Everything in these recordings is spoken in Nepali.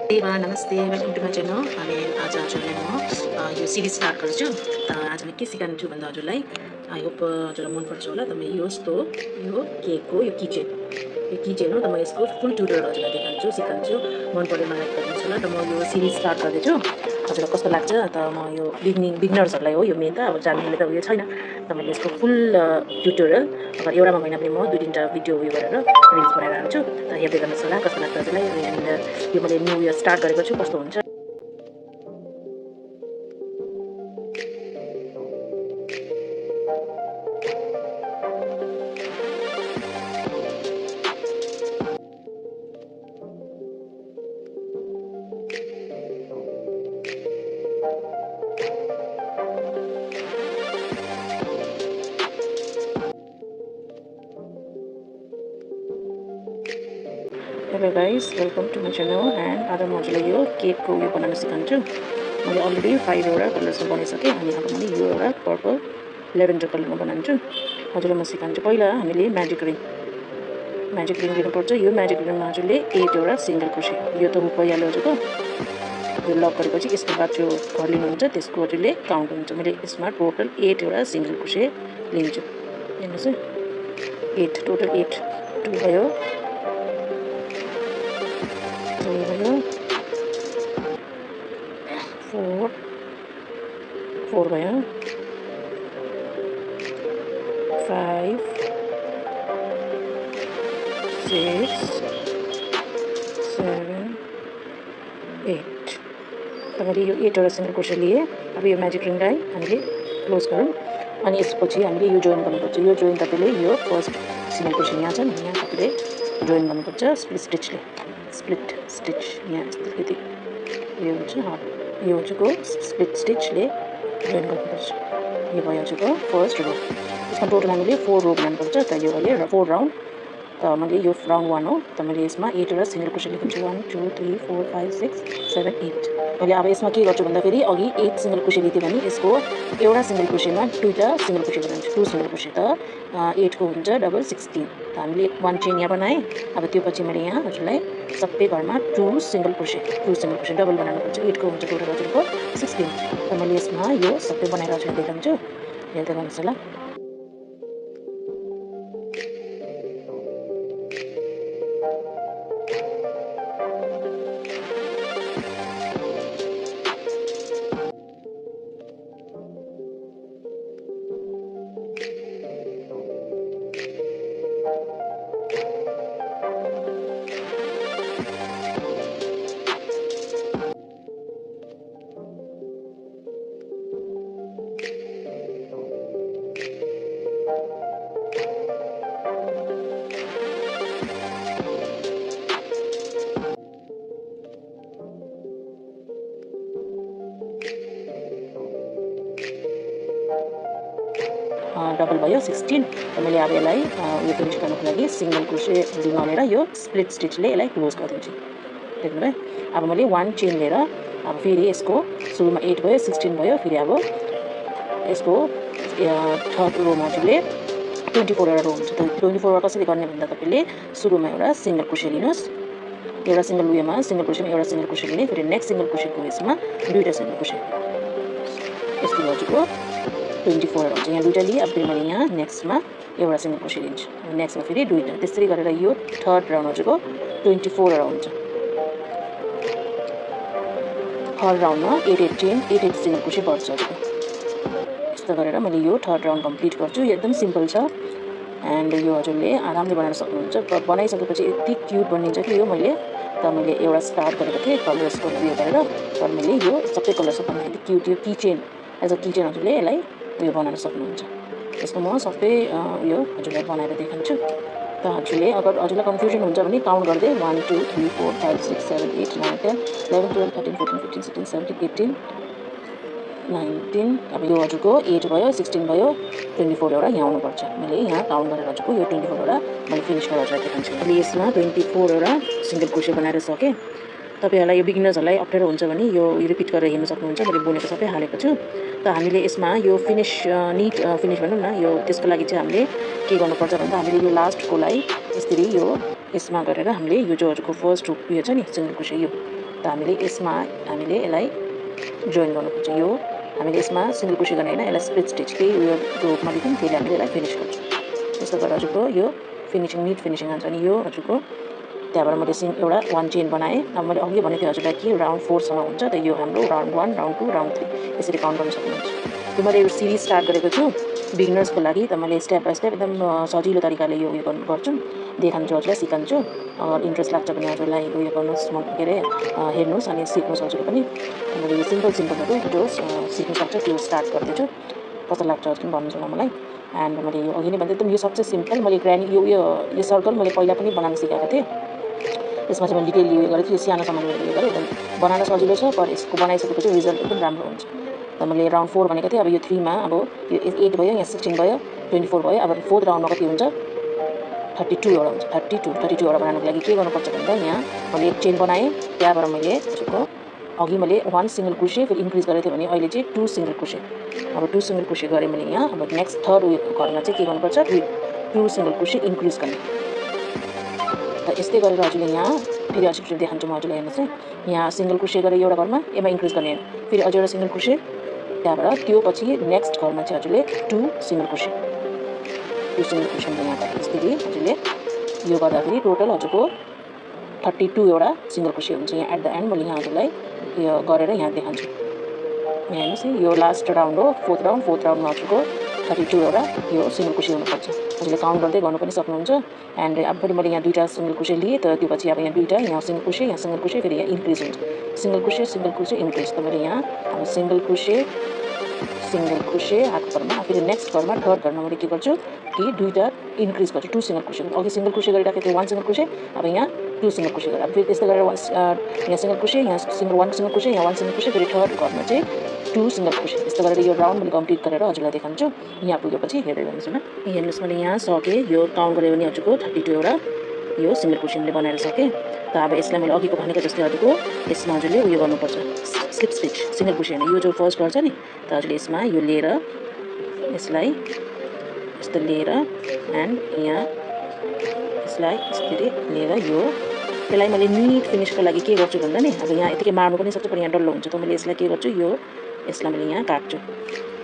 नमस्ते, वेलकम टु माई च्यानल। अनि आज हजुरलाई म यो सिरिज स्टार्ट गर्छु। आज म के सिकाउँछु भन्दा हजुरलाई आई होप हजुरलाई मनपर्छ होला। त म यस्तो यो केकको यो किचेन हो। त म यसको फुल ट्युटोरियल हजुरलाई देखाउँछु, सिकाउँछु। मन परेमा लाइक गरिदिनुहोस् होला। त म यो सिरिज स्टार्ट गर्दैछु। हजुरलाई कस्तो लाग्छ? त म यो बिगनर्सहरूलाई हो यो मेन त, अब जान्नेले त उयो छैन। त मैले यसको फुल ट्युटोरियल अगाडि एउटामा महिना पनि म 2-3टा भिडियो उयो गरेर रिल्स बनाएर हाल्छु। त हेर्दै गर्नुहोस् होला कस्तो लाग्छ हजुरलाई। एन्ड यो मैले न्यू इयर स्टार्ट गरेको छु, कस्तो हुन्छ। Hello guys, welcome to my channel. And आज म हजुरलाई यो केकको उयो बनाउन सिकाउँछु। मैले अलरेडी 5वटा कलर्समा बनाइसकेँ। अनि अब मैले यो एउटा पर्पल लेभेन्डर कलरमा बनाउँछु। हजुरलाई म सिकाउँछु। पहिला हामीले म्याजिक रिङ लिनुपर्छ। यो म्याजिक रिङमा हजुरले 8वटा सिङ्गल क्रोसे, यो त हुक भइहाल्यो हजुरको। यो लक गरेपछि यसको बाद जो घर लिनुहुन्छ त्यसको हजुरले काउन्ट हुन्छ। मैले यसमा टोटल 8वटा सिङ्गल क्रोसे लिन्छु। हेर्नुहोस् है, 8 टोटल 8 2 भयो, 3 भयो, 4 भयो, 5 6 7 8। त मैले यो 8वटा सिङ्गल क्रोसे लिएँ। अब यो म्याजिक रिङलाई हामीले क्लोज गरौँ। अनि यसपछि हामीले यो जोइन गर्नुपर्छ। यो जोइन तपाईँले यो फर्स्ट सिङ्गल क्रोसे यहाँ छ नि, यहाँ तपाईँले जोइन गर्नुपर्छ स्प्लिट स्टिच यहाँ यति यो हुन्छ। यो हजुरको स्प्लिट स्टिचले जोइन गर्नुपर्छ। यो भयो हजुरको फर्स्ट रो। यसमा टोटल हामीले 4 रो बनाउनुपर्छ। त यो अहिले 4 राउन्ड। त मैले यो राउन्ड 1 हो। त मैले यसमा 8वटा सिङ्गल क्रोसे लेख्छु। 1 2 3 4 5 6 7 8। मैले अब यसमा के गर्छु भन्दाखेरि अघि 8 सिङ्गल क्रोसे लिएको भने यसको एउटा सिङ्गल क्रोसेमा 2टा सिङ्गल क्रोसे बनाउँछु। 2 सिङ्गल क्रोसे त 8को हुन्छ डबल 16। त हामीले 1 चेन यहाँ बनाएँ। अब त्यो पछि मैले यहाँ हजुरलाई सबै घरमा 2 सिङ्गल क्रोसे डबल बनाउनुपर्छ। 8को हुन्छ टोटल हजुरको 16। त मैले यसमा यो सबै बनाएर हजुरलाई देखाउँछु, हेर्दै गर्नुहोस् होला। डबल भयो 16। त मैले अब यसलाई उयो फिनिस गर्नको लागि सिङ्गल क्रोसे रिङ हालेर यो स्प्लिट स्टिचले यसलाई क्लोज गरिदिन्छु। देख्नु भयो। अब मैले 1 चेन लिएर अब फेरि यसको सुरुमा 8 भयो, 16 भयो। फेरि अब यसको थर्ड रोमा हजुरले 24वटा रो हुन्छ। त 24वटा कसरी गर्ने भन्दा तपाईँले सुरुमा एउटा सिङ्गल क्रोसे लिनुहोस्। एउटा सिङ्गल उयोमा सिङ्गल क्रोसेमा एउटा सिङ्गल क्रोसे लिने। फेरि नेक्स्ट सिङ्गल क्रोसेको यसमा 2टा सिङ्गल क्रोसे। यस्तो हजुरको 24वटा हुन्छ। यहाँ 2टा लिएँ। अब फेरि मैले यहाँ नेक्स्टमा एउटा सिङ्गल क्रोसे लिन्छु। नेक्स्टमा फेरि 2टा। त्यसरी गरेर यो थर्ड राउन्ड हजुरको 24वटा हुन्छ। हर राउन्डमा 8 चेन 8 सिङ्गल क्रोसे बढ्छ हजुरको। यस्तो गरेर मैले यो थर्ड राउन्ड कम्प्लिट गर्छु। एकदम सिम्पल छ। एन्ड यो हजुरले आरामले बनाउन सक्नुहुन्छ। बनाइसकेपछि यति क्युट बनिन्छ कि यो मैले एउटा स्टार्ट गरेको थिएँ कलर्सको उयो गरेर। तर मैले यो सबै कलर्सको बनाएँ। यति क्युट यो किचेन एज अ किचेन हजुरले यसलाई उयो बनाउन सक्नुहुन्छ। यसको म सबै उयो हजुरलाई बनाएर देखाउँछु। त हजुरले अगर हजुरलाई कन्फ्युजन हुन्छ भने काउन्ट गर्दै 1 2 3 4 5 6 7 8 9 10 11 12 13 14 15 16 17 18 19। अब यो हजुरको 8 भयो, 16 भयो, 24वटा यहाँ आउनुपर्छ। मैले यहाँ काउन्ट गरेर हजुरको यो 24वटा मैले फिनिस गरेर हजुरलाई देखाउँछु। मैले यसमा 24वटा सिङ्गल क्रोसे बनाएर सकेँ। तपाईँहरूलाई यो बिगिनर्सहरूलाई अप्ठ्यारो हुन्छ भने यो रिपिट गरेर हेर्न सक्नुहुन्छ। मैले बोलेको सबै हालेको छु। त हामीले यसमा यो निट फिनिस भनौँ न, यो त्यसको लागि चाहिँ हामीले के गर्नुपर्छ भन्दा हामीले यो लास्टकोलाई यसरी यो यसमा गरेर हामीले यो जो हजुरको फर्स्ट उयो छ नि सिङ्गल क्रोसे त हामीले यसमा हामीले यसलाई जोइन गर्नुपर्छ। यो हामीले यसमा सिंगल क्रोशे गर्ने हैन, यसलाई स्प्लिट स्टिच केही उयो रोपमा दियौँ त्यसले हामीले यसलाई फिनिश गर्छौँ। त्यस्तो गरेर हजुरको यो फिनिसिङ निट फिनिसिङ आउँछ। अनि यो हजुरको त्यहाँबाट मैले एउटा 1 चेन बनाएँ। अब मैले अघि भनेको थिएँ हजुरलाई कि राउन्ड 4 सम्म हुन्छ, त यो हाम्रो राउन्ड 1 राउन्ड 2 राउन्ड 3 यसरी काउन्ट गर्न सक्नुहुन्छ। त्यो मैले यो सिरिज स्टार्ट गरेको छु बिगिनर्सको लागि, त मैले स्टेप बाई स्टेप एकदम सजिलो तरिकाले यो गर्छु, देखाउँछु हजुरलाई, सिकाउँछु। इन्ट्रेस्ट लाग्छ भने हजुरलाई उयो गर्नुहोस्, के अरे हेर्नुहोस् अनि सिक्नुहोस् हजुरले पनि। मैले यो सिम्पलहरू जो सिक्नु सक्छ त्यो स्टार्ट गर्दैछु। कस्तो लाग्छ हजुरले भन्नुहोस् न मलाई। एन्ड मैले यो अघि नै भन्दै एकदम यो सबसे सिम्पल मैले ग्रानी यो सर्कल मैले पहिला पनि बनाउन सिकाएको थिएँ। यसमा चाहिँ मैले डिटेल उयो गरेको थिएँ, सानो सामान उयो गरेँ, एकदम बनाउन सजिलो छ, पर यसको बनाइसकेपछि रिजल्ट एकदम राम्रो हुन्छ। त मैले राउन्ड 4 भनेको थिएँ। अब यो 3 मा अब यो 8 भयो, यहाँ 16 भयो, 24 भयो। अब 4th राउन्डमा कति हुन्छ 32 एउटा हुन्छ। 32 एउटा बनाउनको लागि के गर्नुपर्छ भन्दा यहाँ मैले एक चेन बनाएँ, त्यहाँबाट मैले हजुरको अघि मैले 1 सिंगल क्रोशे फेरि इन्क्रिज गरेको थिएँ भने अहिले चाहिँ 2 सिंगल क्रोशे। अब 2 सिंगल क्रोशे गरेँ मैले यहाँ। अब नेक्स्ट थर्ड उयो घरमा चाहिँ के गर्नुपर्छ 2 सिंगल क्रोशे इन्क्रिज गर्ने। त यस्तै गरेर हजुरले यहाँ फेरि हजुर देखाउँछु म हजुरलाई, हेर्नुहोस् है। यहाँ सिंगल क्रोशे गरेर एउटा घरमा यसमा इन्क्रिज गर्ने, फेरि अझ एउटा सिंगल क्रोशे, त्यहाँबाट त्यो पछि नेक्स्ट घरमा चाहिँ हजुरले 2 सिंगल क्रोशे। 2 सिंगल क्रोशे यहाँ यसरी हजुरले यो गर्दाखेरि टोटल हजुरको 32 एउटा सिंगल क्रोशे हुन्छ। यहाँ एट द एन्ड मैले यहाँ हजुरलाई यो गरेर यहाँ देखाउँछु। यहाँ हेर्नुहोस् है, यो लास्ट राउन्ड हो, 4th राउन्डमा हजुरको 32 एउटा यो सिंगल क्रोशे हुनुपर्छ। हजुरले काउन्ट गर्दै गर्नु पनि सक्नुहुन्छ। एन्ड अब फेरि मैले यहाँ 2टा सिंगल क्रोशे लिएँ, त त्यो पछि अब यहाँ 2टा यहाँ सिंगल क्रोशे फेरि यहाँ इन्क्रिज हुन्छ। Single crochet increase. त मैले यहाँ अब सिंगल क्रोशे आएको घरमा फेरि नेक्स्ट घरमा थर्ड घरमा मैले के गर्छु कि 2टा इन्क्रिज गर्छु, 2 सिंगल क्रोशे। अघि सिंगल क्रोशे गरिराखेको थिएँ 1 सिंगल क्रोशे, अब यहाँ 2 सिंगल क्रोशे गरेर अब फेरि त्यस्तै गरेर यहाँ सिंगल क्रोशे, यहाँ 1 सिंगल क्रोशे, यहाँ 1 सिंगल क्रोशे, फेरि थर्ड घरमा चाहिँ 2 सिंगल क्रोशे। यस्तो गरेर यो राउन्ड मैले कम्प्लिट गरेर हजुरलाई देखाउँछु। यहाँ पुगेपछि हेर्दै गर्नुहोस् न। हेर्नुहोस् मैले यहाँ सकेँ, यो काउन्ट गरेँ भने हजुरको 32 एउटा यो सिंगल क्रोशे मैले बनाएर सकेँ। त अब यसलाई मैले अघिको भनेको जस्तै हजुरको यसमा हजुरले उयो गर्नुपर्छ, स्लिप स्टिच सिंगल क्रोशे होइन, यो जो फर्स्ट गर्छ नि, त हजुरले यसमा यो लिएर यसलाई यस्तो लिएर एन्ड यहाँ यसलाई यसरी लिएर यसलाई मैले निट फिनिसको लागि के गर्छु भन्दा नि, अब यहाँ यतिकै मार्नु पनि सक्छु, पर यहाँ डल्लो हुन्छ, त मैले यसलाई के गर्छु यसलाई मैले यहाँ काट्छु।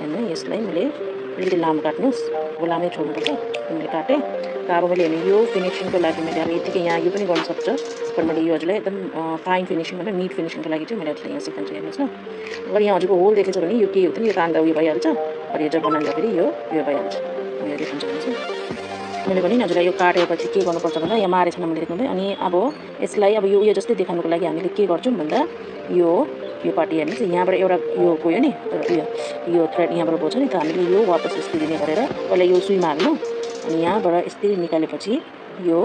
हेर्नु यसलाई मैले अलिकति लामो काट्नुहोस्, अब लामै छोड्नुपर्छ। मैले काटेँ। त अब मैले हेर्नु यो फिनिसिङको लागि मैले अब यतिकै यहाँ यो पनि गर्नु सक्छ, पर मैले यो हजुरलाई एकदम फाइन फिनिसिङ भनेर निट फिनिसिङको लागि चाहिँ मैले हजुरलाई यहाँ सिकाउँछु। हेर्नुहोस् न, अगर यहाँ हजुरको होल देखेछ भने यो के हो त नि, यो तान्दा उयो भइहाल्छ, र यो जब बनाउँदाखेरि यो भइहाल्छ। यो देखाउँछु मैले पनि हजुरलाई यो काटेपछि के गर्नुपर्छ भन्दा यहाँ मारेको छैन मैले देखाउँदै। अनि अब यसलाई अब यो जस्तै देखाउनुको लागि हामीले के गर्छौँ भन्दा यो पार्टी हेर्नुहोस्, यहाँबाट एउटा यो गयो नि, यो थ्रेड यहाँबाट गएको छ नि, त हामीले यो वापस यसरी नै गरेर पहिला यो सुईमा हाल्नु, अनि यहाँबाट यसरी निकालेपछि यो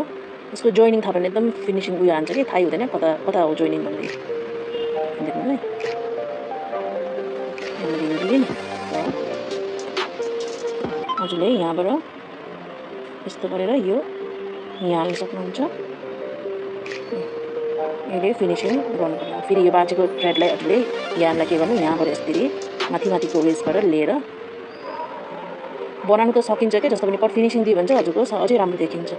यसको जोइनिङ थाहा भने एकदम फिनिसिङ उयो हान्छ कि थाहै हुँदैन कता हो जोइनिङ भनेर। देख्नु है, मैले यो लिएँ नि, हजुरले यहाँबाट यस्तो गरेर यो यहाँ हाल्न सक्नुहुन्छ। यसले फिनिसिङ गर्नुपर्छ। फेरि यो बाँचेको थ्रेडलाई हजुरले यहाँलाई के गर्नु, यहाँबाट यसरी माथिको वेजबाट लिएर बनाउनु त सकिन्छ क्या, जस्तो पनि पर फिनिसिङ दियो भने चाहिँ हजुरको अझै राम्रो देखिन्छ।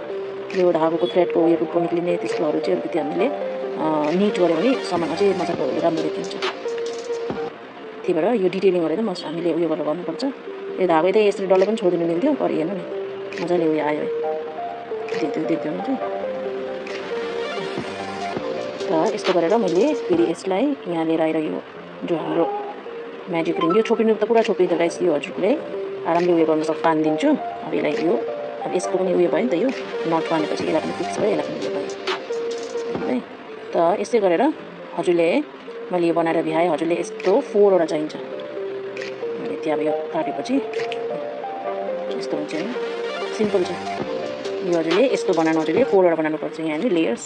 यो धागोको थ्रेडको उयो टुप्पो निक्लिने त्यस्तोहरू चाहिँ अलिकति हामीले निट गऱ्यो भने सामान अझै मजाको राम्रो देखिन्छ। त्यही भएर यो डिटेलिङहरू त हामीले उयो गरेर गर्नुपर्छ। यो धागो त यसरी डल्लो पनि छोडिदिनु मिल्थ्यो, पर हेर्नु नि मजाले उयो आयो है, देख्दै हुन्छ। त यस्तो गरेर मैले फेरि यसलाई यहाँ लिएर आएर यो जो हाम्रो म्याजिक रिङ, यो छोपिनु त पुरा छोपिँदैन गाइस, यो हजुरले आरामले उयो गर्न सक्छ, तानिदिन्छु। अब यसलाई अब यसको पनि उयो भयो नि त, यो नट बाँधेपछि यसलाई पनि फिक्स भयो, यसलाई पनि उयो भयो है। त यस्तै गरेर हजुरले मैले यो बनाएर भ्याएँ। हजुरले यस्तो 4 वटा चाहिन्छ, मैले त्यहाँ अब यो काटेपछि यस्तो हुन्छ नि, सिम्पल छ यो। हजुरले यस्तो हजुरले 4 वटा बनाउनुपर्छ। यहाँ नि लेयर्स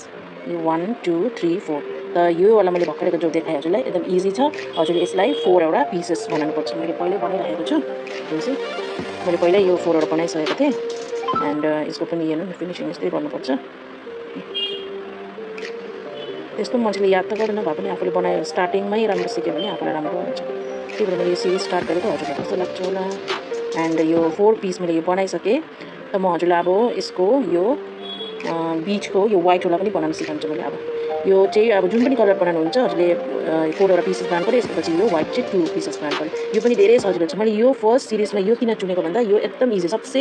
यो 1 2 3 4, त यो वाला मैले भर्खरको जो देखाएँ हजुरलाई एकदम इजी छ। हजुरले यसलाई 4 वटा पिसेस बनाउनुपर्छ। मैले पहिल्यै बनाइराखेको छु, हेर्नुहोस् है, मैले पहिल्यै यो 4 वटा बनाइसकेको थिएँ। एन्ड यसको पनि हेर्नु फिनिसिङ यस्तै गर्नुपर्छ। त्यस्तो मान्छेले याद त गर्दैन भए पनि आफूले बनायो स्टार्टिङमै राम्रो सिक्यो भने आफूलाई राम्रो हुन्छ। त्यही भएर मैले यो सिरिज स्टार्ट गरेको, हजुरलाई कस्तो लाग्छ होला। एन्ड यो 4 पिस मैले यो बनाइसकेँ, त म हजुरलाई अब यसको यो बिचको यो वाइटवाला पनि बनाउन सिकाउँछु मैले। अब यो चाहिँ अब जुन पनि कलर बनाउनुहुन्छ हजुरले 4वटा पिसेस बनाउनु पऱ्यो। यसपछि यो व्हाइट चाहिँ 2 पिसेस बनाउनु पऱ्यो। यो पनि धेरै सजिलो छ। मैले यो फर्स्ट सिरिजमा यो किन चुनेको भन्दा यो एकदम इजी, सबसे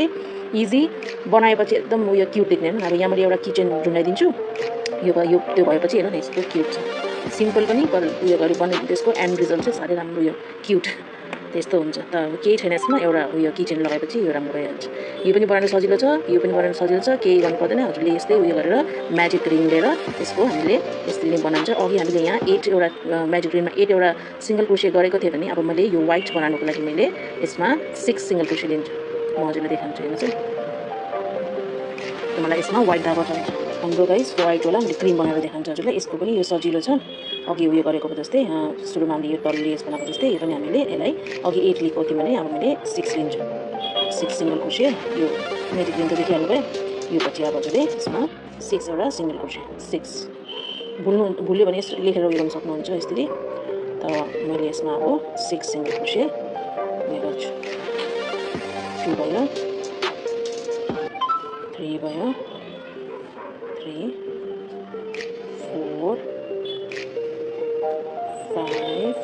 इजी, बनाएपछि एकदम उयो क्युट देख्ने। अब यहाँ मैले एउटा किचन ढुँडाइदिन्छु। यो त्यो भएपछि हेर्नु न यस्तो क्युट छ। सिम्पल पनि उयो गरी बनाइ त्यसको एन्ड रिजल्ट चाहिँ साह्रै राम्रो, यो क्युट त्यस्तो हुन्छ। त केही छैन यसमा, एउटा उयो किचन लगाएपछि यो राम्रो भइहाल्छ। यो पनि बनाउन सजिलो छ, यो पनि बनाउन सजिलो छ, केही गर्नु पर्दैन। हजुरले यस्तै उयो गरेर म्याजिक रिङ लिएर यसको हामीले यसरी नै बनाउँछ। अघि हामीले यहाँ 8वटा म्याजिक रिङमा 8वटा सिङ्गल क्रोसे गरेको थिएँ भने अब मैले यो व्हाइट बनाउनुको लागि मैले यसमा 6 सिङ्गल क्रोसे लिन्छु। म हजुरलाई देखाउँछु हेर्नुहोस् है। त मलाई यसमा व्हाइट धागो चाहिन्छ। हाम्रो गाइस व्हाइटवाला मैले क्रिम बनाएर देखाउँछु हजुरलाई। यसको पनि यो सजिलो छ, अघि उयो गरेको जस्तै सुरुमा हामीले यो तल लेस बनाएको जस्तै यो पनि हामीले यसलाई अघि 8 लिएको थियौँ भने अब मैले 6 लिन्छु। 6 सिङ्गल क्रोसे यो म्याजिक रिङ त देखिहाल्नु भयो। यो पछि अब हजुरले यसमा 6वटा सिङ्गल क्रोसे 6 भुल्यो भने यसरी लेखेर उयो गर्न सक्नुहुन्छ यसरी। त मैले यसमा अब 6 सिङ्गल क्रोसे उयो गर्छु। 2 भयो, 3 भयो, 3 4 5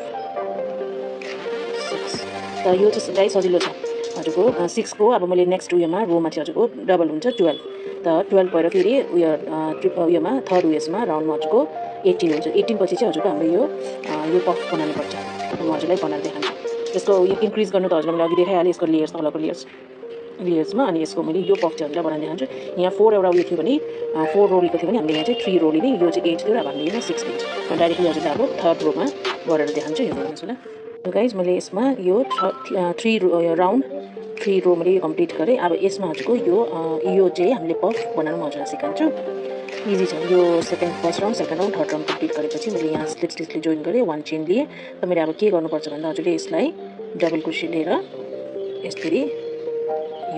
6। त यो चाहिँ गाई सजिलो छ हजुरको। 6 को अब मैले नेक्स्ट उयोमा रोमा चाहिँ हजुरको डबल हुन्छ 12। त 12 भएर फेरि उयोमा थर्ड उयसमा राउन्डमा हजुरको 18 हुन्छ। 18 पछि चाहिँ हजुरको हाम्रो यो पफ बनाउनुपर्छ। म हजुरलाई बनाएर देखाउँछु। यसको यो इन्क्रिज गर्नु त हजुरलाई मैले अघि देखाइहालेँ, यसको लेयर्स तलको लेयर्समा। अनि यसको मैले यो पफ चाहिँ हजुरलाई बनाएर देखाउँछु। यहाँ 4वटा उयो थियो भने 4 रो लिएको थियो भने हामीले यहाँ चाहिँ 3 रो लिने। यो चाहिँ 8 थियो र अब हामीले यहाँ 6 लिन्छ। म डाइरेक्टली हजुरलाई अब थर्ड रोमा गरेर देखाउँछु, हेर्नु हेर्नुहोस् होला। गाइज मैले यसमा यो 3 राउन्ड 3 रो मैले कम्प्लिट गरेँ। अब यसमा हजुरको यो चाहिँ हामीले पफ बनाउनु म हजुरलाई सिकाउँछु। इजी छ यो। First round, second round, third round complete गरेपछि मैले यहाँ स्लिप स्टिचले जोइन गरेँ, 1 चेन लिएँ। त मैले अब के गर्नुपर्छ भन्दा हजुरले यसलाई डबल क्रोसे लिएर यसरी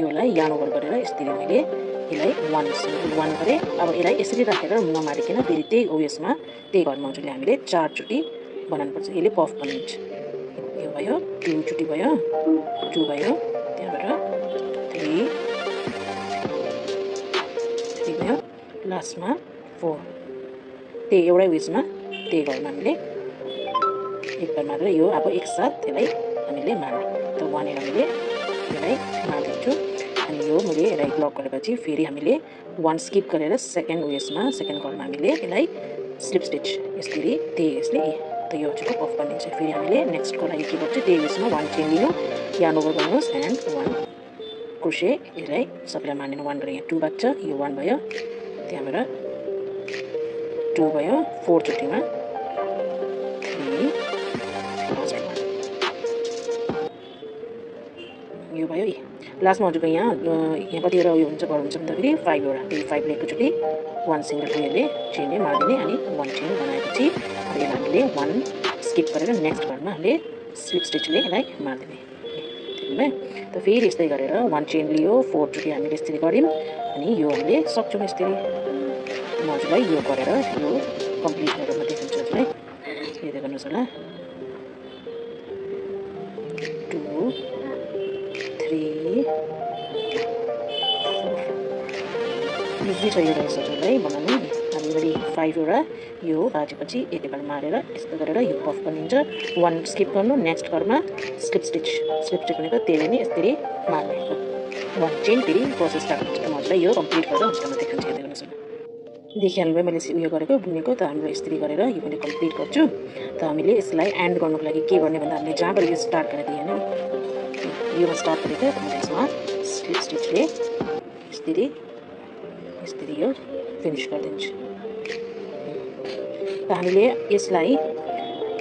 योलाई यार्न ओभर गरेर यसरी मैले यसलाई 1 गरेँ। अब यसलाई यसरी राखेर नमारिकन फेरि त्यही उयसमा त्यही घरमा हजुरले हामीले 4 चोटि बनाउनुपर्छ। यसले पफ बनिन्छ। यो भयो, 2 चोटि भयो, 2 भयो, त्यहाँबाट 3 भयो, लास्टमा 4। त्यही एउटै उयसमा त्यही घरमा हामीले एक बार मारेर यो अब एकसाथ यसलाई हामीले मार्ने। त वहाँनिर हामीले यसलाई मारिदिन्छु। अनि यो मैले यसलाई ब्लक गरेपछि फेरि हामीले 1 स्किप गरेर सेकेन्ड उयसमा सेकेन्ड घरमा हामीले यसलाई स्लिप स्टिच यसरी यसले त यो चाहिँ पफ बनिन्छ। फेरि हामीले नेक्स्टको लागि के गर्छु, त्यही उयसमा 1 चेन लिनु, यार्न ओभर गर्नुहोस् एन्ड 1 क्रोसे यसलाई सबैलाई मार्ने 1 गरेर यहाँ 2 बाँच्छ। यो 1 भयो, त्यहाँबाट 2 भयो, 4 चोटिमा 3 लास्टमा यो भयो। लास्टमा हजुरको यहाँ कतिवटा उयो हुन्छ घर हुन्छ भन्दाखेरि 5वटा, फेरि 5 ले एकचोटि 1 सिङ्गल उयोले चेनले मारिदिने अनि 1 चेन बनाएपछि अब यसलाई हामीले 1 स्किप गरेर नेक्स्ट घरमा हामीले स्लिप स्टिचले यसलाई मारिदिने। देख्नुभयो? त फेरि यस्तै गरेर 1 चेन लियो, 4 चोटि हामीले यसरी गऱ्यौँ अनि यो हामीले सक्छौँ यसरी। म हजुरलाई यो गरेर यो कम्प्लिट गरेर म देखाउँछु हजुरलाई। हेर्दै गर्नुहोस् होला। 2 3 इजी छ यो रहेछ हजुरलाई बनाउनु। हामीले 5वटा यो बाजेपछि एकैबार मारेर यस्तो गरेर यो पफ बनिन्छ। 1 स्किप गर्नु, नेक्स्ट घरमा स्लिप स्टिच भनेको त्यसले नै यसरी मार्ने। 1 चेन फेरि प्रोसेस स्टार्ट हुन्छ। त म हजुरलाई यो कम्प्लिट गरेर हजुरलाई देखाउँछु, हेर्दै गर्नुहोस् होला। देखिहाल्नु भयो मैले उयो गरेको बुनेको। त हाम्रो यसरी गरेर यो मैले कम्प्लिट गर्छु। त हामीले यसलाई एन्ड गर्नुको लागि के गर्ने भन्दा हामीले जहाँबाट यो स्टार्ट गरेर दिएँ नि, योमा स्टार्ट गरेको मैले यसमा स्लिप स्टिचले यसरी यो फिनिस गरिदिन्छु। त हामीले यसलाई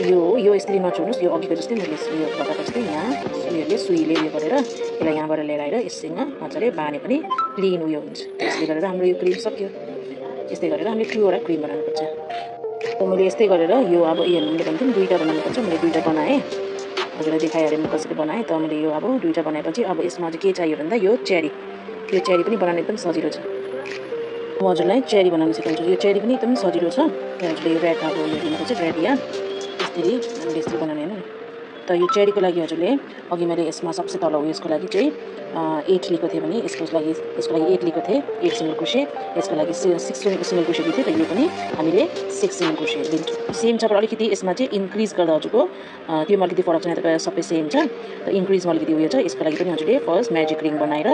यो यसरी नछोड्नुहोस्। यो अघिको जस्तै मैले उयो बताएको जस्तै यहाँ उयोले सुईले उयो गरेर यसलाई यहाँबाट लिएर आएर यससँग मजाले बाँधे पनि क्लिन उयो हुन्छ। त्यसले गरेर हाम्रो यो क्रिम सक्यो। यस्तै गरेर हामीले 2वटा क्रिम बनाउनुपर्छ। त मैले यस्तै गरेर यो अब मैले भन्थेँ नि 2टा बनाउनुपर्छ। मैले 2टा बनाएँ, हजुरलाई देखाइहालेँ म कसरी बनाएँ। त मैले यो अब 2टा बनाएपछि अब यसमा चाहिँ के चाहियो भन्दा यो चेरी पनि बनाउन एकदम सजिलो छ। म हजुरलाई चेरी बनाउन सिकाउँछु। यो चेरी पनि एकदम सजिलो छ। हजुरले यो रेड धागो उयो लिनुपर्छ, रेड या यसरी हामीले यसरी बनाउने होइन। त त यो चेरीको लागि हजुरले अघि मैले यसमा सबसे तल यसको लागि चाहिँ 8 लिएको थिएँ भने यसको लागि 8 लिएको थिएँ, 8 सिंगल क्रोशे। यसको लागि 6 सिंगल क्रोशे दिएको थिएँ, त यो पनि हामीले 6 सिंगल क्रोशे लिन्छौँ। सेम छ, पर अलिकति यसमा चाहिँ इन्क्रिज गर्दा हजुरको त्योमा अलिकति फरक छैन, तपाईँ सबै सेम छ। त इन्क्रिजमा अलिकति उयो छ। यसको लागि पनि हजुरले फर्स्ट म्याजिक रिङ बनाएर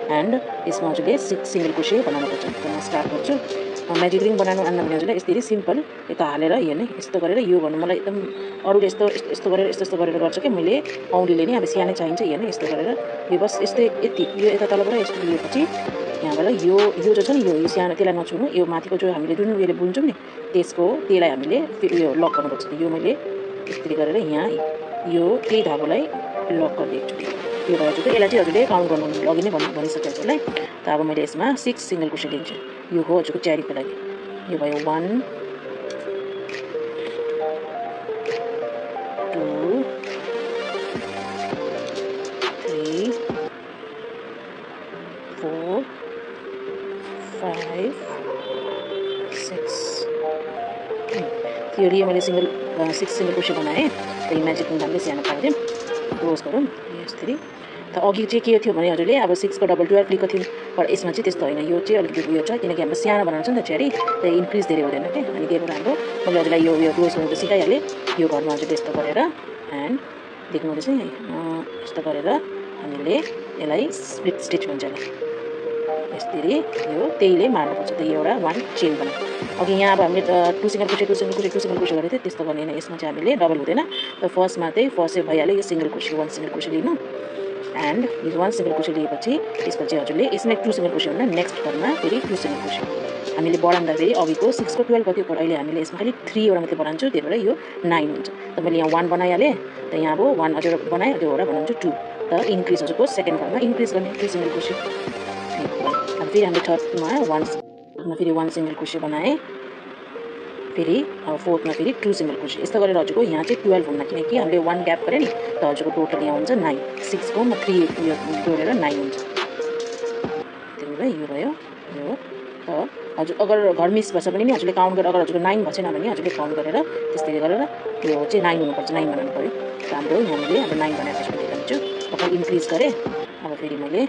एन्ड यसमा हजुरले 6 सिंगल क्रोशे बनाउनुपर्छ। त म स्टार्ट गर्छु। म्याजिक रिङ बनाउनु आन्न भने हजुरले यसरी सिम्पल यता हालेर हेर्ने यस्तो गरेर यो गर्नु। मलाई एकदम अरूले यस्तो गरेर यस्तो गरेर गर्छ कि मैले औँलीले नै अब सानै चाहिन्छ हेर्ने यस्तो गरेर यो बस यस्तै यति यो यता तलबाट यस्तो लिएपछि यहाँबाट यो जो छ नि यो सानो त्यसलाई नछुनु। यो माथिको जो हामीले जुन उयोले बुन्छौँ नि त्यसलाई हामीले यो लक गर्नुपर्छ। यो मैले यसरी गरेर यहाँ यो त्यही धागोलाई लक गरिदिन्छु। यो भएर चाहिँ यसलाई चाहिँ हजुरले काउन्ट गर्नु अघि नै भनिसकेँ हजुरलाई। त अब मैले यसमा 6 सिंगल क्रोशे लिन्छु। यो हो हजुरको च्यारीको लागि। यो भयो 1 2 3 4 5 6 यो लिए मैले 6 सिंगल क्रोशे बनाएँ। त यो म्याजिक रिङ हामीले सानो पारिदिउँ, क्लोज गरौँ यसरी। त अघि चाहिँ के थियो भने हजुरले अब 6 को डबल 12 लिएको थियो, पर यसमा चाहिँ त्यस्तो होइन। यो चाहिँ अलिकति उयो छ किनकि हाम्रो सानो बनाउँछ नि त च्यारी, त इन्क्रिज धेरै हुँदैन कि। अनि त्यही भएर हाम्रो मैले हजुरलाई यो क्लोज गर्नु त सिकाइहालेँ। यो घरमा हजुरले यस्तो गरेर एन्ड देख्नुहुँदैछ है, यस्तो गरेर हामीले यसलाई स्प्लिट स्टिच भन्छ यसलाई। यसरी यो त्यहीले मार्नुपर्छ। त यो एउटा 1 चेन बनायो। अघि यहाँ अब हामीले 2 single crochet 2 single crochet 2 single crochet गरेको थियो, त्यस्तो गर्ने होइन। यसमा चाहिँ हामीले डबल हुँदैन। त फर्स्टमा चाहिँ फर्स्ट भइहाल्यो यो सिंगल क्रोशे 1 सिंगल क्रोशे लिनु एन्ड यो 1 सिंगल क्रोशे लिएपछि यसको चाहिँ हजुरले यसमा 2 सिंगल क्रोशे भन्दा नेक्स्ट घरमा फेरि 2 सिंगल क्रोशे हामीले बढाउँदा फेरि अघिको 6 को 12 कति, पर अहिले हामीले यसमा खालि 3 वटा मात्रै बनाउँछु, त्यही भएर यो 9 हुन्छ। त मैले यहाँ 1 बनाइहालेँ। त यहाँ अब 1 हजुर बनाएँ, त्यो एउटा बनाउँछु 2। त इन्क्रिज हजुरको सेकेन्ड घरमा इन्क्रिज गर्ने 2 सिंगल क्रोशे। अब फेरि हामीले थर्डमा 1 फेरि 1 सिंगल क्रोशे बनाएँ। फेरि अब फोर्थमा फेरि 2 सिंगल क्रोशे। यस्तो गरेर हजुरको यहाँ चाहिँ 12 हुन्न, किनकि हामीले 1 ग्याप गऱ्यो नि। त हजुरको टोटल यहाँ हुन्छ 9। 6 को 3 यो जोडेर 9 हुन्छ। त्यही भएर यो भयो यो। त हजुर अगर घर मिस भएछ भने नि हजुरले काउन्ट गरेर, अगर हजुरको 9 भएन भने हजुरले काउन्ट गरेर त्यस्तै गरेर यो चाहिँ 9 हुनुपर्छ, 9 बनाउनु पऱ्यो। त हाम्रो यहाँ मैले अब 9 बनाएर हजुरको देखाउँछु। अब इन्क्रिज गरेँ। अब फेरि मैले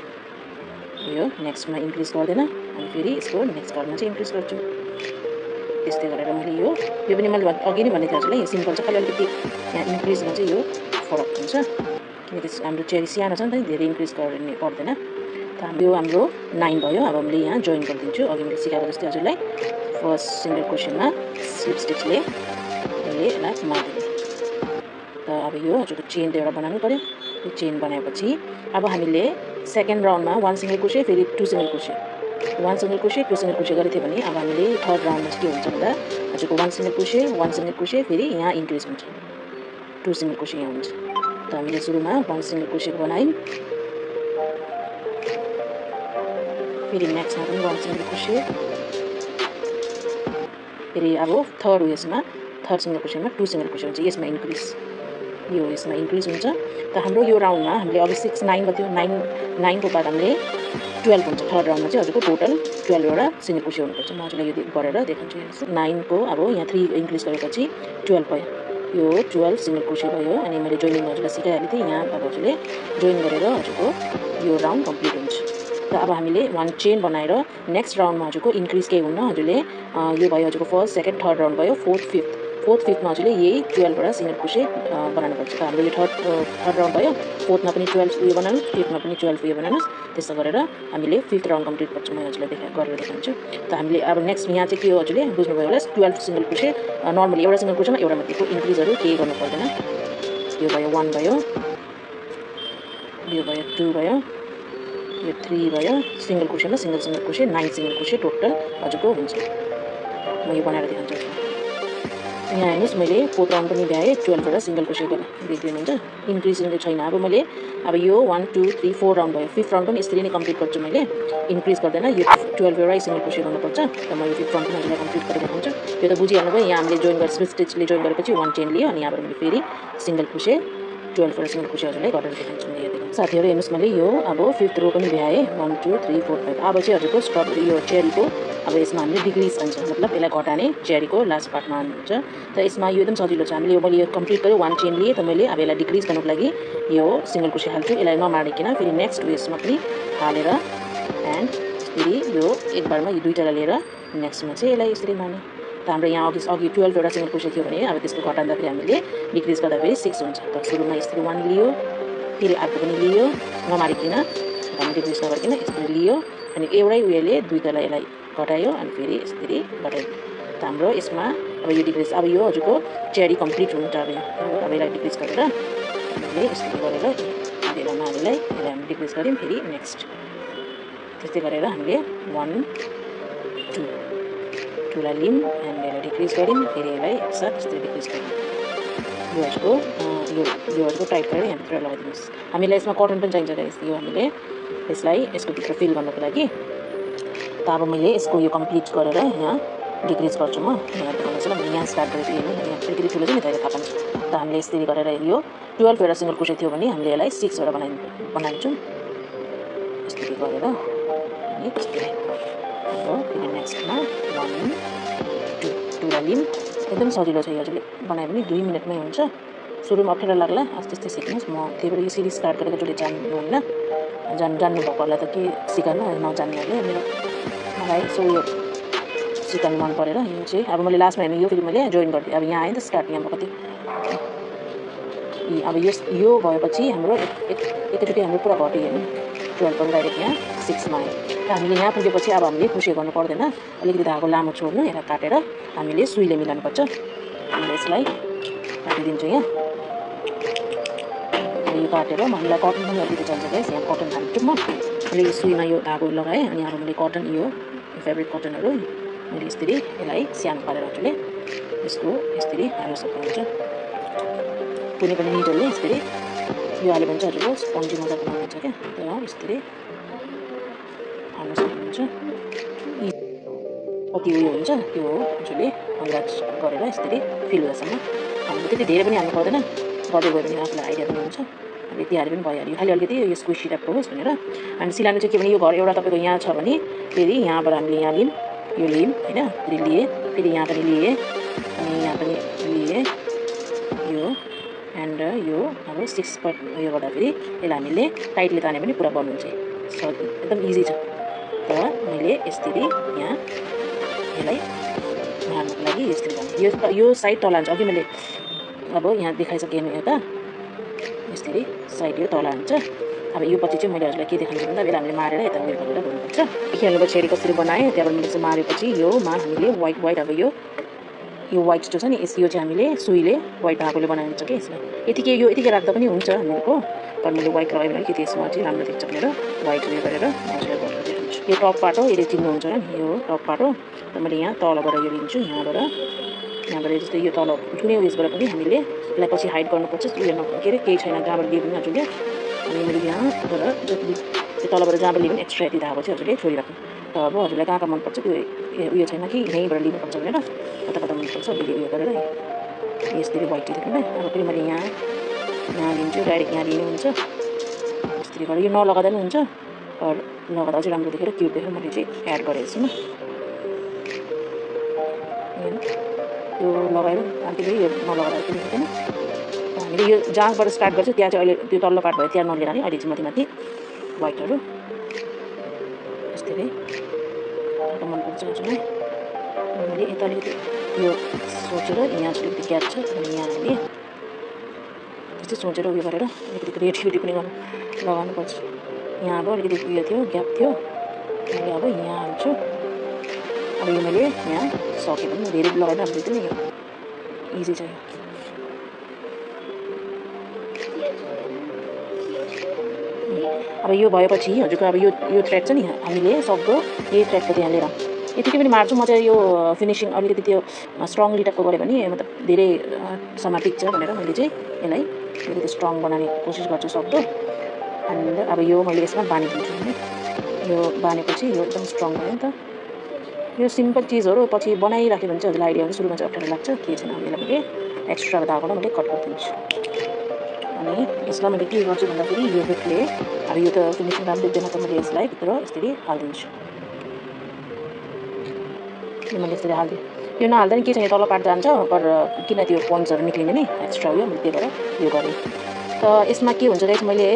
यो नेक्स्टमा इन्क्रिज गर्दैन, अनि फेरि यसको नेक्स्ट घरमा चाहिँ इन्क्रिज गर्छु। त्यस्तै गरेर मैले यो पनि मैले अघि नै भनेको थिएँ हजुरलाई, सिम्पल छ, खालि अलिकति यहाँ इन्क्रिजमा चाहिँ यो फरक हुन्छ किनकि हाम्रो चेरी सानो छ नि त, धेरै इन्क्रिज गर्ने पर्दैन। त यो हाम्रो 9 भयो। अब हामीले यहाँ जोइन गरिदिन्छु। अघि मैले सिकाएको जस्तै हजुरलाई फर्स्ट सिंगल क्रोशेमा स्लिप स्टिचले मैले यसलाई मार्दिने। त अब यो हजुरको चेन त एउटा बनाउनु पऱ्यो। यो चेन बनाएपछि अब हामीले सेकेन्ड राउन्डमा 1 सिंगल क्रोशे फेरि 2 single crochet 1 single crochet 2 single crochet गरेको थियो भने अब हामीले थर्ड राउन्डमा चाहिँ के हुन्छ भन्दा हजुरको 1 सिंगल क्रोशे फेरि यहाँ इन्क्रिज हुन्छ, 2 सिंगल क्रोशे यहाँ हुन्छ। त हामीले सुरुमा 1 सिंगल क्रोशे बनायौँ, फेरि नेक्स्टमा पनि 1 सिंगल क्रोशे, फेरि अब थर्ड उयसमा थर्ड सिंगल क्रोशेमा 2 सिंगल क्रोशे हुन्छ। यसमा इन्क्रिज यो यसमा इन्क्रिज हुन्छ। त हाम्रो यो राउन्डमा हामीले अघि 6 9 गर्थ्यो, 9 को बाद हामीले 12 हुन्छ। थर्ड राउन्डमा चाहिँ हजुरको टोटल 12 वटा सिंगल क्रोशे हुनुपर्छ। म हजुरलाई यो गरेर देखाउँछु। 9 को अब यहाँ 3 इन्क्रिज गरेपछि 12 भयो। यो 12 सिंगल क्रोशे भयो। अनि मैले जोइनिङ हजुरलाई सिकाइहालेको थिएँ। यहाँ अब हजुरले जोइन गरेर हजुरको यो राउन्ड कम्प्लिट हुन्छ। त अब हामीले 1 चेन बनाएर नेक्स्ट राउन्डमा हजुरको इन्क्रिज केही हुन्न। हजुरले यो भयो हजुरको फर्स्ट सेकेन्ड थर्ड राउन्ड भयो। फोर्थ फिफ्थमा हजुरले यही 12 वटा सिंगल क्रोशे बनाउनुपर्छ। त हाम्रो यो थर्ड राउन्ड भयो। फोर्थमा पनि 12 उयो बनाउनुहोस्, फिफ्थमा पनि 12 उयो बनाउनुहोस्। त्यस्तो गरेर हामीले फिफ्थ राउन्ड कम्प्लिट गर्छौँ। म हजुरलाई गरेर देखाउँछु। त हामीले अब नेक्स्ट यहाँ चाहिँ के हो हजुरले बुझ्नुभयो होला, 12 सिंगल क्रोशे नर्मली एउटा सिंगल क्रोशेमा एउटा मात्रै इन्क्रिजहरू केही गर्नु पर्दैन। यो भयो 1 भयो, यो भयो 2 भयो, यो 3 भयो। सिंगल क्रोशेमा single crochet 9 single crochet total हजुरको हुन्छ। म यो बनाएर देखाउँछु। यहाँ हेर्नुहोस् मैले फोर्थ राउन्ड पनि भ्याएँ, 12 वटा सिंगल क्रोशे देखिदिनुहुन्छ, इन्क्रिज छैन। अब मैले अब यो 1 2 3 4 राउन्ड भयो। फिफ्थ राउन्ड पनि यसरी नै कम्प्लिट गर्छु। मैले इन्क्रिज गर्दैन, यो 12 वटा सिंगल क्रोशे गर्नुपर्छ। त म यो फिफ्थ राउन्ड पनि हजुरलाई कम्प्लिट गरेर देखाउँछु। यो त बुझिहाल्नु भयो। यहाँ हामीले जोइन गरेर स्लिप स्टिचले जोइन गरेपछि 1 चेन लियो, अनि यहाँबाट मैले फेरि सिंगल क्रोशे 12 वटा सिङ्गल क्रोसिया हजुरलाई गरेर देखाउँछु म हेर्दै साथीहरू। हेर्नुहोस् मैले यो अब 5th रो पनि भ्याएँ 1 2 3 4 5। अब चाहिँ हजुरको स्ट्रबेरी यो चेरीको अब यसमा हामीले डिक्रिज भन्छ मतलब यसलाई घटाने चेरीको लास्ट पार्टमा हाल्नुहुन्छ। त यसमा यो एकदम सजिलो छ। हामीले यो मैले यो कम्प्लिट गरेँ 1 चेन लिए त मैले अब यसलाई डिक्रिज गर्नुको लागि यो सिङ्गल क्रोसिया हाल्छु। यसलाई नमाडिकन फेरि नेक्स्ट उयसमा पनि हालेर एन्ड फेरि यो एक बारमा यो दुईवटालाई लिएर नेक्स्टमा चाहिँ यसलाई यसरी मार्ने। त हाम्रो यहाँ अघि 12 वटा सिङ्गल क्रोसिया थियो भने अब त्यसको घटाउँदाखेरि हामीले डिक्रिज गर्दाखेरि 6 हुन्छ। त सुरुमा यसरी 1 लियो फेरि अर्को पनि लियो नमारिकन हामीले डिक्रिज नगरिकन यसरी लियो अनि एउटै उयोले दुईवटालाई यसलाई घटायो अनि फेरि यसरी घटायो। त हाम्रो यसमा अब यो डिक्रिज अब यो हजुरको चेरी कम्प्लिट हुन्छ। अब यसलाई डिक्रिज गरेर हामीले यसरी गरेर बेलामा यसलाई हामी डिक्रिज गऱ्यौँ फेरि नेक्स्ट त्यस्तै गरेर हामीले 1 2 लाई लियौँ एन्ड यसलाई डिक्रिज गऱ्यौँ फेरि यसलाई एकसाथ यस्तै डिक्रिज गऱ्यौँ। यो हजुरको टाइट गरेर यहाँभित्र लगाइदिनुहोस्। हामीलाई यसमा कटन पनि चाहिन्छ गाइस। यो हामीले यसलाई यसको भित्र फिल गर्नको लागि त अब मैले यसको यो कम्प्लिट गरेर यहाँ डिक्रिज गर्छु म। यहाँ देखाउनुहोस् ल मैले यहाँ स्टार्ट गरेको हेर्नु यहाँ अलिकति ठुलो छ नि त थाहा पाउँछ। त हामीले यसरी गरेर यो 12 वटा सिङ्गल क्रोसिया थियो भने हामीले यसलाई 6 वटा बनाइदिन्छौँ यसरी गरेर अनि त्यसरी अब फेरि नेक्स्टमा 1 2 लाई लियौँ। एकदम सजिलो छ यो हजुरले बनायो भने 2 मिनटमै हुन्छ। सुरुमा अप्ठ्यारो लाग्ला आस्ते आस्ते सिक्नुहोस्। म त्यही भएर यो सिरिज स्टार्ट गरेको जसले जान्नु होइन जान्नु भएकोहरूलाई त के सिकाउनु नजान्नेहरूले मलाई सो यो सिकाउनु मन परेर यो चाहिँ अब मैले लास्टमा हेर्नु यो फेरि मैले जोइन गरिदिएँ। अब यहाँ आएँ नि त स्टार्ट यहाँ कति अब यो भएपछि हाम्रो एकैचोटि हाम्रो पुरा घट्यो हेर्नु 12 बाट डाइरेक्ट यहाँ 6 मा आयो। र हामीले यहाँ पुगेपछि अब हामीले क्रोसिया गर्नु पर्दैन। अलिकति धागो लामो छोड्नु यसलाई काटेर हामीले सुईले मिलाउनुपर्छ। हामीले यसलाई काटिदिन्छु यहाँ यो काटेर हामीलाई कटन पनि अलिकति चाहिन्छ गाइस। यहाँ कटन हाल्छु म। मैले यो सुईमा यो धागो लगाएँ अनि अब मैले कटन यो फेब्रिक कटनहरू मैले यसरी यसलाई सानो पारेर हजुरले यसको यसरी हाल्न सक्नुहुन्छ। कुनै पनि निडलले यसरी यो हाल्यो भने चाहिँ हजुरको स्पन्जी मजाको बनिन्छ क्या। त यसरी हाल्न सक्नुहुन्छ। कति उयो हुन्छ त्यो हो हजुरले अन्दाज गरेर यसरी फिल हुँदासम्म हामीले त्यति धेरै पनि हाल्नु पर्दैन। गर्दै गयो भने आफूलाई आइडिया पनि हुन्छ। अब यति हाले पनि भइहाल्यो। खालि अलिकति यो स्क्विसी टाइपको होस् भनेर अनि सिलाउनु चाहिँ के भने यो घर एउटा तपाईँको यहाँ छ भने फेरि यहाँबाट हामीले यहाँ लियौँ यो लियौँ होइन फेरि लिएँ फेरि यहाँ पनि लिएँ अनि यहाँ पनि लिएँ यो एन्ड यो अब 6 उयो गर्दाखेरि यसलाई हामीले टाइटली तान्यो भने पुरा बन्नुहुन्छ। एकदम इजी छ। त मैले यसरी यहाँ यसलाई मार्नुको लागि यसरी भने यो साइड तल हाल्छ। अघि मैले अब यहाँ देखाइसकेँ यता यसरी साइड यो तल हाल्छ। अब यो पछि चाहिँ मैले हजुरलाई के देखाउँछु भन्दा बेला हामीले मारेर यता उयो गरेर गर्नुपर्छ। खेल्नुको छेरी कसरी बनाएँ त्यहाँबाट मैले चाहिँ मारेपछि योमा हामीले वाइट अब यो वाइट जो छ नि यो चाहिँ हामीले सुईले वाइट धागोले बनाइन्छ कि यसमा यतिकै राख्दा पनि हुन्छ हामीहरूको। तर मैले वाइट लगायो भने कि त्यसमा चाहिँ राम्रो देख्छ भनेर वाइट उयो गरेर हजुरलाई गरेर देखाउँछु। यो टप पार्ट हो यसले चिन्नुहुन्छ नि यो टप पार्ट हो। त मैले यहाँ तलबाट यो लिन्छु यहाँबाट जस्तै यो तल कुनै उयसबाट पनि हामीले यसलाई पछि हाइड गर्नुपर्छ। उयो के अरे केही छैन जहाँबाट लियो भने हजुरले अनि मैले यहाँबाट जति त्यो तलबाट जहाँबाट लियो भने एक्स्ट्रा यति धागो चाहिँ हजुरले छोडिराख्नु। त अब हजुरलाई कहाँ मनपर्छ त्यो उयो छैन कि यहीँबाट लिनुपर्छ भनेर कता मनपर्छ फेरि उयो गरेर यसरी वाइट देख्नु। अब फेरि मैले यहाँ लिन्छु डाइरेक्ट यहाँ लिनुहुन्छ यसरी गरेर यो नलगाउँदा पनि हुन्छ लगाउँदा चाहिँ राम्रो देखेर क्युट देखेर मैले चाहिँ एड गरेको छु। यो लगाएर अलिकति यो नलगाएर पनि हुँदैन। हामीले यो जहाँबाट स्टार्ट गर्छ त्यहाँ चाहिँ अहिले त्यो तल्लो पार्ट भयो त्यहाँ नलिएर नि अहिले चाहिँ माथि वाइटहरू यस्तै मनपर्छ हजुरलाई। मैले यता अलिकति यो सोचेर यहाँ चाहिँ अलिकति ग्याप छ अनि यहाँ हामीले त्यस्तै सोचेर उयो गरेर अलिकति क्रिएटिभिटी पनि लगाउनुपर्छ। यहाँ अब अलिकति उयो थियो ग्याप थियो मैले अब यहाँ हाल्छु। अब यो मैले यहाँ सकेँ पनि धेरै लगाएर अब पनि यो इजी छ। अब यो भएपछि हजुरको अब यो थ्रेड छ नि हामीले सक्दो यही थ्रेडको त्यहाँ लिएर यतिकै पनि मार्छु म चाहिँ। यो फिनिसिङ अलिकति त्यो स्ट्रङली टाइपको गरेँ भने मतलब धेरै सम्म टिक्छ भनेर मैले चाहिँ यसलाई अलिकति स्ट्रङ बनाउने कोसिस गर्छु सक्दो। अनि अब यो मैले यसमा बानिदिन्छु होइन। यो बानेपछि यो एकदम स्ट्रङ भयो नि त। यो सिम्पल चिजहरू पछि बनाइराख्यो भने चाहिँ हजुरलाई आइडिया हुन्छ। सुरुमा चाहिँ अप्ठ्यारो लाग्छ के छैन। यसलाई मैले एक्स्ट्रा धागोमा मैले कट गरिदिन्छु। अनि यसलाई मैले के गर्छु भन्दाखेरि यो हुकले अब यो त फिनिसिङ राम्रो देख्दैन त मैले यसलाई भित्र यसरी हालिदिन्छु। यो मैले यसरी हालिदिएँ। यो नहाल्दा नि के छ यो तल पार्ट जान्छ पर किन त्यो पोइन्ट्सहरू निक्लिने नि एक्स्ट्रा उयो मैले त्यही भएर यो गरेँ। त यसमा के हुन्छ गाइस मैले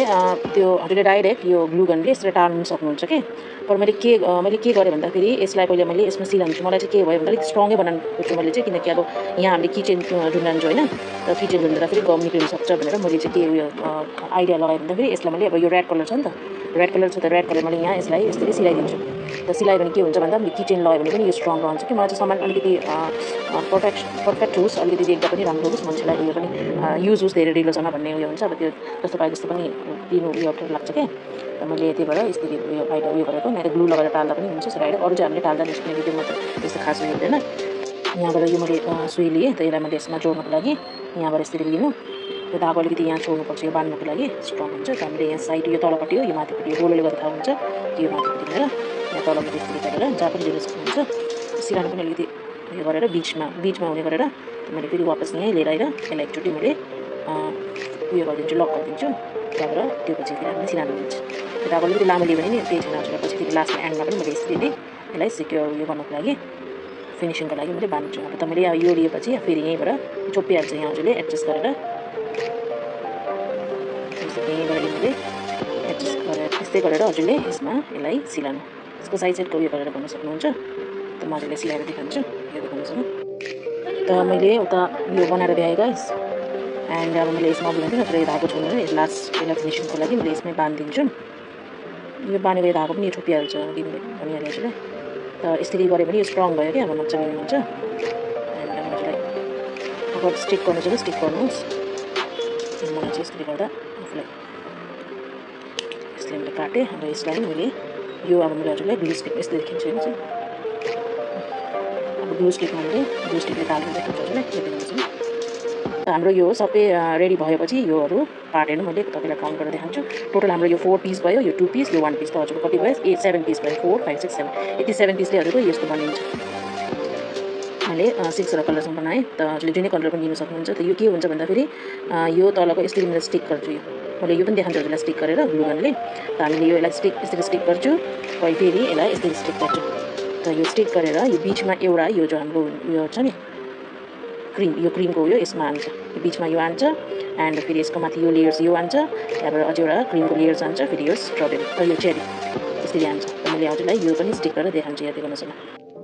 त्यो हजुरले डाइरेक्ट यो ग्लु गनले यसरी टार्नु सक्नुहुन्छ कि। पर मैले के गरेँ भन्दाखेरि यसलाई पहिले मैले यसमा सिलाउँछु। मलाई चाहिँ के भयो भन्दा अलिक स्ट्रङै बनाउनु खोज्छु मैले चाहिँ, किनकि अब यहाँ हामीले किचेन ढुन्डान्छु होइन, त किचेन ढुन्ड्दा फेरि गम निक्लिनु सक्छ भनेर मैले चाहिँ के उयो आइडिया लगाएँ भन्दाखेरि यसलाई मैले अब यो रेड कलर छ नि त, रेड कलर छ त रेड कलर मैले यहाँ यसलाई यसरी सिलाइदिन्छु। त सिलायो भने के हुन्छ भन्दा किचेन लगायो भने पनि यो स्ट्रङ रहन्छ कि। मलाई चाहिँ सामान अलिकति पर्फेक्ट होस्, अलिकति देख्दा पनि राम्रो होस्, मान्छेलाई उयो पनि युज होस् धेरै ढिलोसँग भन्ने उयो हुन्छ। अब त्यो जस्तो पाए जस्तो पनि दिनु उयो अप्ठ्यारो लाग्छ क्या। त मैले त्यही भएर यसरी उयो आइडिया उयो गरेको, यहाँ त ग्लु लगाएर टाल्दा पनि हुन्छ यसरी आइडिया। अरू चाहिँ हामीले टाल्दा निस्किने भिडियोमा त त्यस्तो खास उयो हुँदैन। यहाँबाट यो मैले सुई लिएँ, त यसलाई मैले यसमा जोड्नको लागि यहाँबाट यसरी लिनु, त्यो धागो अलिकति यहाँ छोड्नुपर्छ यो बाँध्नुको लागि स्ट्रङ हुन्छ। त हामीले यहाँ साइड यो तलपट्टि हो, यो माथिपट्टि यो गोलोले गर्दा थाहा हुन्छ यो माथिपट्टि गरेर यहाँ तलपट्टि यसरी गरेर जहाँ पनि लिन सक्नुहुन्छ। सिलाउनु पनि अलिकति उयो गरेर बिचमा हुने गरेर मैले फेरि वापस यहीँ लिएर आएर यसलाई एकचोटि मैले उयो गरिदिन्छु, लक गरिदिन्छु। त्यहाँबाट त्यो पछि फेरि हामीले सिलाउनु हुन्छ। त्यो धागो अलिकति लामो लियो भने नि केही छैन हजुर, पछि फेरि लास्टमा एन्डमा पनि मैले यसरी नै यसलाई सिक्योर उयो गर्नको लागि फिनिसिङको लागि मैले बाँध्छु। अब त मैले यो लिएपछि फेरि यहीँबाट चोपिहाल्छु यहाँ हजुरले एडजस्ट गरेर, यहीँबाट मैले एडजस्ट गरेर त्यस्तै गरेर हजुरले यसमा यसलाई सिलाउनु यसको साइडको उयो गरेर गर्नु सक्नुहुन्छ। त म हजुरलाई सिलाएर देखाउँछु, यो देखाउनुहोस् न। त मैले उता यो बनाएर भ्याएँ गाइस, एन्ड अब मैले यसमा अघि नत्र यो धागो छोड्नु है लास्ट यसलाई फिनिसिङको लागि मैले यसमै बाँधिदिन्छु। यो बाँधेको यो धागो पनि यो छोपिहाल्छ अघि मैले भनिहालेँ हजुरलाई। त यसरी गऱ्यो भने यो स्ट्रङ भयो क्या, अब मजाले उयो हुन्छ। एन्ड अब हजुरलाई अब स्टिक गर्नु छ भने स्टिक गर्नुहोस्। मलाई चाहिँ यसरी गर्दा आफूलाई यसले मैले काटेँ। अब यसलाई मैले यो अब मैले हजुरलाई ग्लु स्टिक यस्तो देखिन्छ होइन चाहिँ, अब ग्लु स्टिकमा मैले ग्लु स्टिकले टालेर देखाउँछु हजुरलाई, यो देखाउँछु। त हाम्रो यो सबै रेडी भएपछि योहरू पार्ट हेर्नु मैले तपाईँलाई काउन्ट गरेर देखाउँछु। टोटल हाम्रो यो 4 पिस भयो, यो 2 पिस, यो 1 पिस। त हजुरको कति भयो 7 पिस भयो, 4 5 6 7 यति 7 पिसले हजुरको यस्तो बनिन्छ। मैले 6 कलरसँग बनाएँ। त हजुरले जुनै कलर पनि लिन सक्नुहुन्छ। त यो के हुन्छ भन्दाखेरि यो तलको यसरी मैले स्टिक गर्छु, यो मैले यो पनि देखाउँछु हजुरलाई स्टिक गरेर ग्लु गनले। त हामीले यो यसलाई यसरी स्टिक गर्छु, फेरि यसलाई यसरी स्टिक गर्छु। त यो स्टिक गरेर यो बिचमा एउटा यो जो हाम्रो उयो छ नि यो क्रिमको उयो यसमा हान्छ, यो बिचमा यो हान्छ, एन्ड फेरि यसको माथि यो लेयर्स यो हान्छ, त्यहाँबाट अझै एउटा क्रिमको लेयर्स हान्छ, फेरि यो स्ट्रबेरी यो चेरी यसरी हान्छ। त मैले हजुरलाई यो पनि स्टिक गरेर देखाउँछु, हेर्दै गर्नुहोस् न।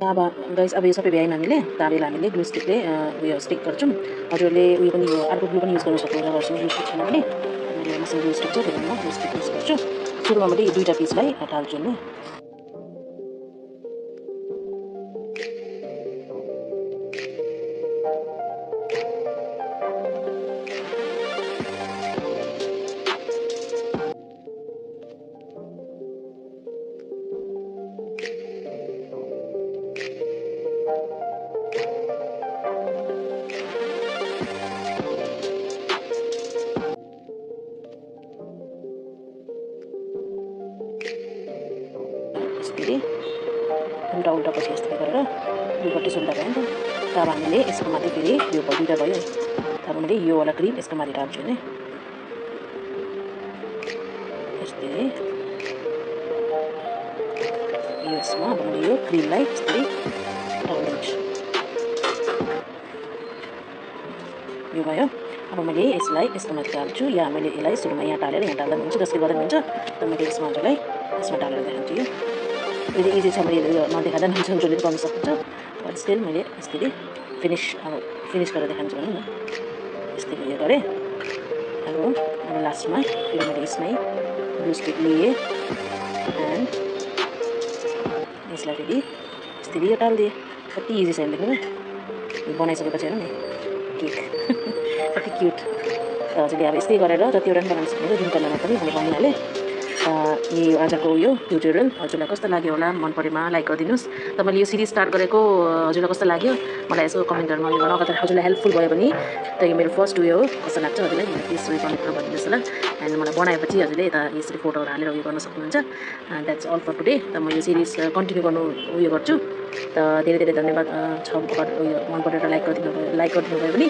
अब गाइस अब यो सबै भ्यायौँ हामीले। त अब यसलाई हामीले ग्लु स्टिकले उयो स्टिक गर्छौँ। हजुरले उयो पनि यो अर्को ग्लु पनि युज गर्न सक्नुहुन्छ गर्छु ग्लु स्टिक छैन भने। मैले मसँग ग्लु स्टिक छ त्यही भएर म ग्लु स्टिक युज गर्छु। सुरुमा मैले यो 2टा पिसलाई टाल्छु नि। यसरी उल्टा पछि यस्तै गरेर दुईपट्टि उल्टा भयो नि त। त अब हामीले यसको माथि फेरि यो 2टा भयो। त अब मैले यो वाला क्रिम यसको माथि टाल्छु नि यस्तै। यसमा अब मैले यो क्रिमलाई यस्तै टालिदिन्छु, यो भयो। अब मैले यसलाई यसको माथि टाल्छु, या मैले यसलाई सुरुमा यहाँ टालेर यहाँ टाल्दा पनि हुन्छ, जसले गर्दा पनि हुन्छ। त मैले यसमा हजुरलाई यसमा टालेर देखाउँछु। यो यदि इजी छ भने यो नदेखाँदा पनि हुन्छ, जसले गर्न सक्नुहुन्छ। बट स्टिल मैले यसरी फिनिस गरेर देखाउँछु भनौँ न। यस्तै उयो गरेँ। अब लास्टमा फेरि मैले यसमै ग्लु स्टिक लिएँ एन्ड यसलाई फेरि यसरी यो टालिदिएँ। कति इजी छ लेख्नु क्या। यो बनाइसकेपछि हेर्नु नि केक कति क्युट। त हजुरले अब यस्तै गरेर जतिवटा पनि बनाउन सक्नुहुन्छ, जुन कलरमा पनि मैले भनिहालेँ। यही आजको उयो ट्युटोरियल हजुरलाई कस्तो लाग्यो होला, मन परेमा लाइक गरिदिनुहोस्। त मैले यो सिरिज स्टार्ट गरेको हजुरलाई कस्तो लाग्यो मलाई यसो कमेन्टहरूमा उयो गर्नु, अगर हजुरलाई हेल्पफुल भयो भने त यो मेरो फर्स्ट उयो हो, कस्तो लाग्छ हजुरलाई मलाई प्लिज उयो कमेन्टमा भनिदिनुहोस् होला। एन्ड मलाई बनाएपछि हजुरले यता यसरी फोटोहरू हालेर उयो गर्न सक्नुहुन्छ। That's all for today. त म यो सिरिज कन्टिन्यू गर्नु उयो गर्छु। त धेरै धेरै धन्यवाद छ उयो मन परेर लाइक गरिदिनु भयो भने।